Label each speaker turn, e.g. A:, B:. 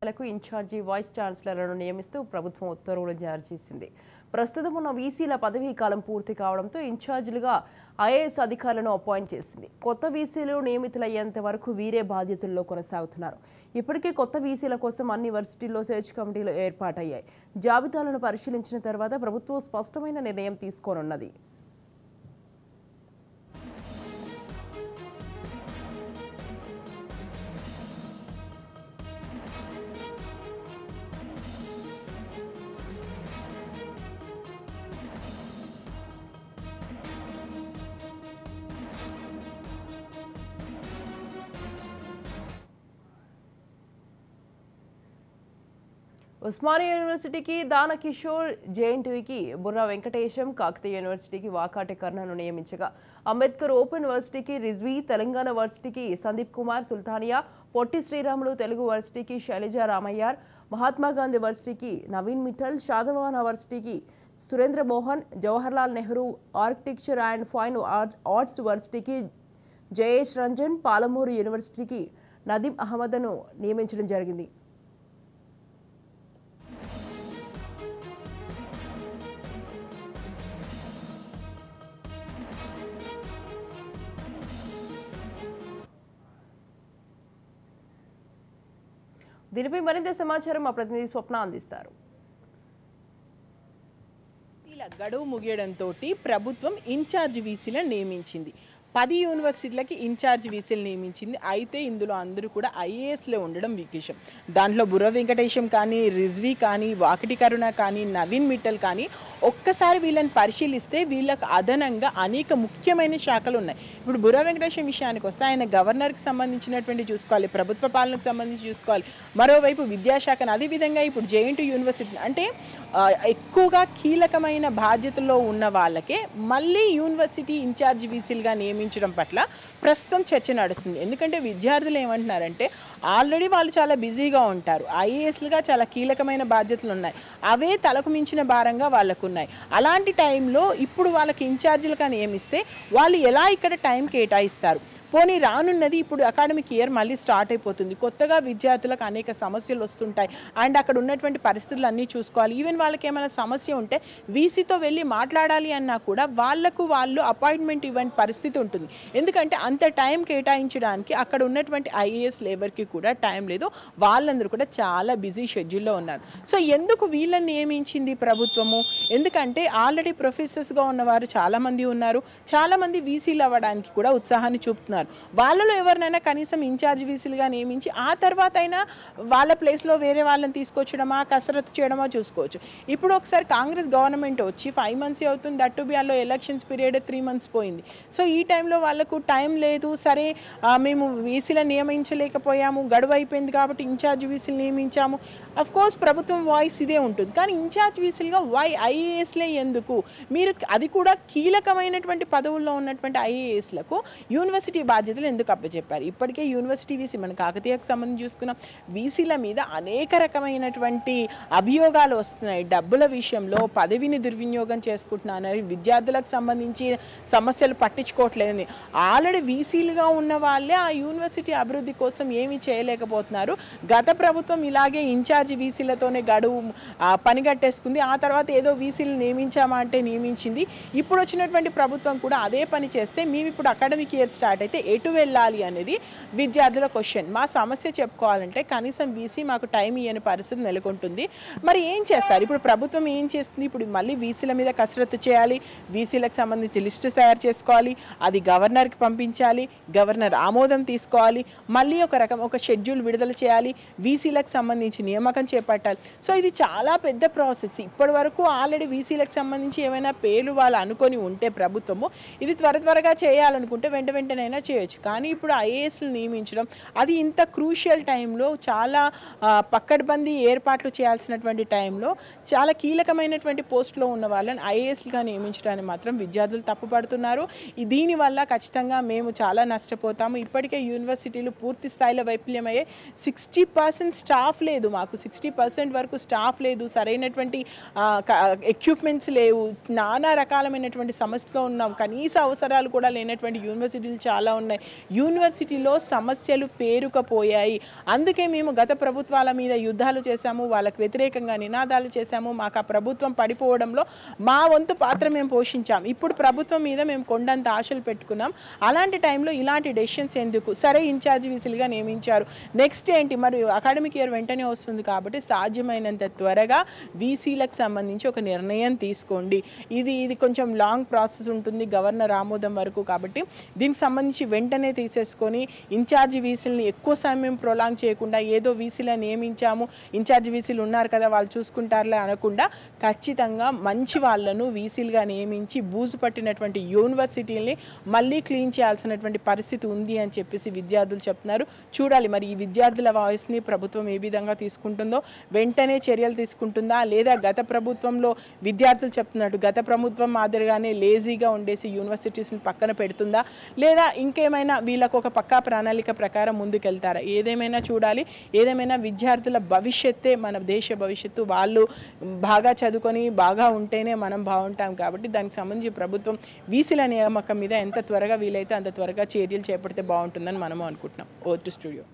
A: శాఖలకు incharge vice ఛాన్సలర్లను నియమిస్తూ ప్రభుత్వం ఉత్తర్వులు జారీ చేసింది. ప్రస్తుతం ఉన్న వీసీల పదవీ కాలం పూర్తి కావడంతో ఇన్ఛార్జీలుగా ఐఏఎస్ అధికారులను అపాయింట్ చేసింది. కొత్త వీసీలు నియమితులయ్యేంత వరకు వీరే బాధ్యతల్లో కొనసాగుతున్నారు. ఇప్పటికే కొత్త వీసీల కోసం అన్ని యూనివర్సిటీల్లో సెర్చ్ కమిటీలు ఏర్పాటయ్యాయి. జాబితాలను పరిశీలించిన తర్వాత ప్రభుత్వం స్పష్టమైన నిర్ణయం తీసుకోనున్నది. ఉస్మానియా యూనివర్సిటీకి దాన కిషోర్, జేఎన్టీయూకి బుర్రా వెంకటేశం, కాకతీయ యూనివర్సిటీకి వాకాటి కర్ణను నియమించగా అంబేద్కర్ ఓపెన్ యూనివర్సిటీకి రిజ్వీ, తెలంగాణ యూనివర్సిటీకి సందీప్ కుమార్ సుల్తానియా, పొట్టి శ్రీరాములు తెలుగు యూనివర్సిటీకి శైలజా రామయ్యార్, మహాత్మాగాంధీ యూనివర్సిటీకి నవీన్ మిఠల్, షాదవాన్ యూనివర్సిటీకి Surendra Mohan, Jawaharlal Nehru architecture and fine arts యూనివర్సిటీకి జయేష్ రంజన్, పాలమూరు యూనివర్సిటీకి నదీం అహ్మద్ను నియమించడం జరిగింది. దీనిపై మరింత సమాచారం మా ప్రతినిధి స్వప్న అందిస్తారు.
B: గడువు ముగియడంతో ప్రభుత్వం ఇన్ఛార్జ్ వీసీలను నియమించింది. 10 యూనివర్సిటీలకి ఇన్ఛార్జ్ వీసీలు నియమించింది. అయితే ఇందులో అందరూ కూడా ఐఏఎస్లో ఉండడం విశేషం. దాంట్లో బుర్ర వెంకటేశం కానీ, రిజ్వీ కానీ, వాకిటి కరుణ కానీ, నవీన్ మిట్టల్ కానీ ఒక్కసారి వీళ్ళని పరిశీలిస్తే వీళ్ళకు అదనంగా అనేక ముఖ్యమైన శాఖలు ఉన్నాయి. ఇప్పుడు బుర్ర వెంకటేశం విషయానికి వస్తే ఆయన గవర్నర్కి సంబంధించినటువంటి చూసుకోవాలి, ప్రభుత్వ పాలనకు సంబంధించి చూసుకోవాలి, మరోవైపు విద్యాశాఖను, అదేవిధంగా ఇప్పుడు జేఎన్టీయూ యూనివర్సిటీ అంటే ఎక్కువగా కీలకమైన బాధ్యతల్లో ఉన్న వాళ్ళకే మళ్ళీ యూనివర్సిటీ ఇన్ఛార్జ్ వీసీలుగా నియమించడం పట్ల ప్రస్తుతం చర్చ నడుస్తుంది. ఎందుకంటే విద్యార్థులు ఏమంటున్నారంటే ఆల్రెడీ వాళ్ళు చాలా బిజీగా ఉంటారు, ఐఏఎస్లుగా చాలా కీలకమైన బాధ్యతలు ఉన్నాయి, అవే తలకు మించిన భారంగా వాళ్ళకు ఉన్నాయి. అలాంటి టైంలో ఇప్పుడు వాళ్ళకి ఇన్ఛార్జీలుగా నియమిస్తే వాళ్ళు ఎలా ఇక్కడ టైం కేటాయిస్తారు? పోనీ రానున్నది ఇప్పుడు అకాడమిక్ ఇయర్ మళ్ళీ స్టార్ట్ అయిపోతుంది. కొత్తగా విద్యార్థులకు అనేక సమస్యలు వస్తుంటాయి. అండ్ అక్కడ ఉన్నటువంటి పరిస్థితులు అన్నీ చూసుకోవాలి. ఈవెన్ వాళ్ళకి ఏమైనా సమస్య ఉంటే వీసీతో వెళ్ళి మాట్లాడాలి అన్నా కూడా వాళ్ళు అపాయింట్మెంట్ ఇవ్వని పరిస్థితి ఉంటుంది. ఎందుకంటే అంత టైం కేటాయించడానికి అక్కడ ఉన్నటువంటి ఐఏఎస్ లేబర్కి కూడా టైం లేదు. వాళ్ళందరూ కూడా చాలా బిజీ షెడ్యూల్లో ఉన్నారు. సో ఎందుకు వీళ్ళని నియమించింది ప్రభుత్వము? ఎందుకంటే ఆల్రెడీ ప్రొఫెసర్స్గా ఉన్నవారు చాలామంది ఉన్నారు. చాలామంది వీసీలు అవ్వడానికి కూడా ఉత్సాహాన్ని చూపుతున్నారు. వాళ్ళలో ఎవరినైనా కనీసం ఇన్ఛార్జ్ వీసీలుగా నియమించి ఆ తర్వాత అయినా వాళ్ళ ప్లేస్లో వేరే వాళ్ళని తీసుకొచ్చడమా, కసరత్తు చేయడమా చూసుకోవచ్చు. ఇప్పుడు ఒకసారి కాంగ్రెస్ గవర్నమెంట్ వచ్చి 5 months అవుతుంది. దట్ టు బి వాళ్ళు ఎలక్షన్స్ పీరియడ్ 3 months పోయింది. సో ఈ టైంలో వాళ్ళకు టైం లేదు. సరే మేము వీసీలను నియమించలేకపోయాము, గడువు అయిపోయింది కాబట్టి ఇన్ఛార్జ్ వీసీలు నియమించాము. అఫ్ కోర్స్ ప్రభుత్వం వాయిస్ ఇదే ఉంటుంది. కానీ ఇన్ఛార్జ్ వీసీలుగా ఐఏఎస్లే ఎందుకు? మీరు అది కూడా కీలకమైనటువంటి పదవుల్లో ఉన్నటువంటి ఐఏఎస్లకు యూనివర్సిటీ బాధ్యతలు ఎందుకు అప్పచెప్పారు? ఇప్పటికే యూనివర్సిటీ వీసీ మన కాకతీయకు సంబంధించి చూసుకున్నాం. వీసీల మీద అనేక రకమైనటువంటి అభియోగాలు వస్తున్నాయి. డబ్బుల విషయంలో పదవిని దుర్వినియోగం చేసుకుంటున్నారని, విద్యార్థులకు సంబంధించి సమస్యలు పట్టించుకోవట్లేదని. ఆల్రెడీ వీసీలుగా ఉన్న వాళ్ళే ఆ యూనివర్సిటీ అభివృద్ధి కోసం ఏమీ చేయలేకపోతున్నారు. గత ప్రభుత్వం ఇలాగే ఇన్ఛార్జ్ వీసీలతోనే గడువు పనిగట్టేసుకుంది. ఆ తర్వాత ఏదో వీసీలు నియమించామా అంటే నియమించింది. ఇప్పుడు వచ్చినటువంటి ప్రభుత్వం కూడా అదే పని చేస్తే మేము ఇప్పుడు అకాడమిక్ ఇయర్ స్టార్ట్ అయితే ఎటు వెళ్ళాలి అనేది విద్యార్థుల క్వశ్చన్. మా సమస్య చెప్పుకోవాలంటే కనీసం వీసీ మాకు టైం ఇవ్వని పరిస్థితి నెలకొంటుంది. మరి ఏం చేస్తారు? ఇప్పుడు ప్రభుత్వం ఏం చేస్తుంది? ఇప్పుడు మళ్ళీ వీసీల మీద కసరత్తు చేయాలి, వీసీలకు సంబంధించి లిస్ట్ తయారు చేసుకోవాలి, అది గవర్నర్కి పంపించాలి, గవర్నర్ ఆమోదం తీసుకోవాలి, మళ్ళీ ఒక షెడ్యూల్ విడుదల చేయాలి, వీసీలకు సంబంధించి నియామకం చేపట్టాలి. సో ఇది చాలా పెద్ద ప్రాసెస్. ఇప్పటి వరకు ఆల్రెడీ వీసీలకు సంబంధించి ఏమైనా పేర్లు వాళ్ళు అనుకొని ఉంటే ప్రభుత్వము ఇది త్వరగా చేయాలనుకుంటే వెంటనైనా చేయొచ్చు. కానీ ఇప్పుడు ఐఏఎస్లు నియమించడం అది ఇంత క్రూషియల్ టైంలో, చాలా పక్కడ్బందీ ఏర్పాట్లు చేయాల్సినటువంటి టైంలో చాలా కీలకమైనటువంటి పోస్టులో ఉన్న వాళ్ళని ఐఏఎస్లుగా నియమించడాన్ని మాత్రం విద్యార్థులు తప్పుపడుతున్నారు. దీనివల్ల ఖచ్చితంగా మేము చాలా నష్టపోతాము. ఇప్పటికే యూనివర్సిటీలు పూర్తి స్థాయిలో వైఫల్యమయ్యే. 60% స్టాఫ్ లేదు, మాకు 60% వరకు స్టాఫ్ లేదు, సరైనటువంటి ఎక్విప్మెంట్స్ లేవు, నానా రకాలమైనటువంటి సమస్యలో ఉన్నాం, కనీస అవసరాలు కూడా లేనటువంటి యూనివర్సిటీలు చాలా ఉన్నాయి. యూనివర్సిటీలో సమస్యలు పేరుకుపోయాయి. అందుకే మేము గత ప్రభుత్వాల మీద యుద్ధాలు చేశాము, వాళ్ళకు వ్యతిరేకంగా నినాదాలు చేశాము. మాకు ఆ ప్రభుత్వం పడిపోవడంలో మా వంతు పాత్ర మేము పోషించాం. ఇప్పుడు ప్రభుత్వం మీద మేము కొండంత ఆశలు పెట్టుకున్నాం. అలాంటి టైంలో ఇలాంటి డెసిషన్స్ ఎందుకు? సరే, ఇన్ఛార్జ్ వీసీలుగా నియమించారు, నెక్స్ట్ ఏంటి? మరి అకాడమిక్ ఇయర్ వెంటనే వస్తుంది కాబట్టి సాధ్యమైనంత త్వరగా వీసీలకు సంబంధించి ఒక నిర్ణయం తీసుకోండి. ఇది కొంచెం లాంగ్ ప్రాసెస్ ఉంటుంది, గవర్నర్ ఆమోదం వరకు. కాబట్టి దీనికి సంబంధించి వెంటనే తీసేసుకొని ఇన్ఛార్జ్ వీసీలని ఎక్కువ సమయం ప్రొలాంగ్ చేయకుండా, ఏదో వీసీలను నియమించాము, ఇన్ఛార్జ్ వీసీలు ఉన్నారు కదా వాళ్ళు చూసుకుంటారులే అనకుండా ఖచ్చితంగా మంచి వాళ్ళను వీసీలుగా నియమించి బూజు పట్టినటువంటి యూనివర్సిటీల్ని మళ్ళీ క్లీన్ చేయాల్సినటువంటి పరిస్థితి ఉంది అని చెప్పేసి విద్యార్థులు చెప్తున్నారు. చూడాలి మరి ఈ విద్యార్థుల వాయిస్ని ప్రభుత్వం ఏ విధంగా తీసుకుంటుందో, వెంటనే చర్యలు తీసుకుంటుందా, లేదా గత ప్రభుత్వంలో విద్యార్థులు చెప్తున్నట్టు గత ప్రభుత్వం మాదిరిగానే లేజీగా ఉండేసి యూనివర్సిటీస్ని పక్కన పెడుతుందా, లేదా ఇంకేమైనా వీళ్ళకు ఒక పక్కా ప్రణాళిక ప్రకారం ముందుకెళ్తారా? ఏదేమైనా చూడాలి. ఏదేమైనా విద్యార్థుల భవిష్యత్తే మన దేశ భవిష్యత్తు. వాళ్ళు బాగా చదువుకొని బాగా ఉంటేనే మనం బాగుంటాం. కాబట్టి దానికి సంబంధించి ప్రభుత్వం వీసీల నియామకం మీద ఎంత త్వరగా వీలైతే అంత త్వరగా చర్యలు చేపడితే బాగుంటుందని మనము అనుకుంటున్నాం. Over to studio.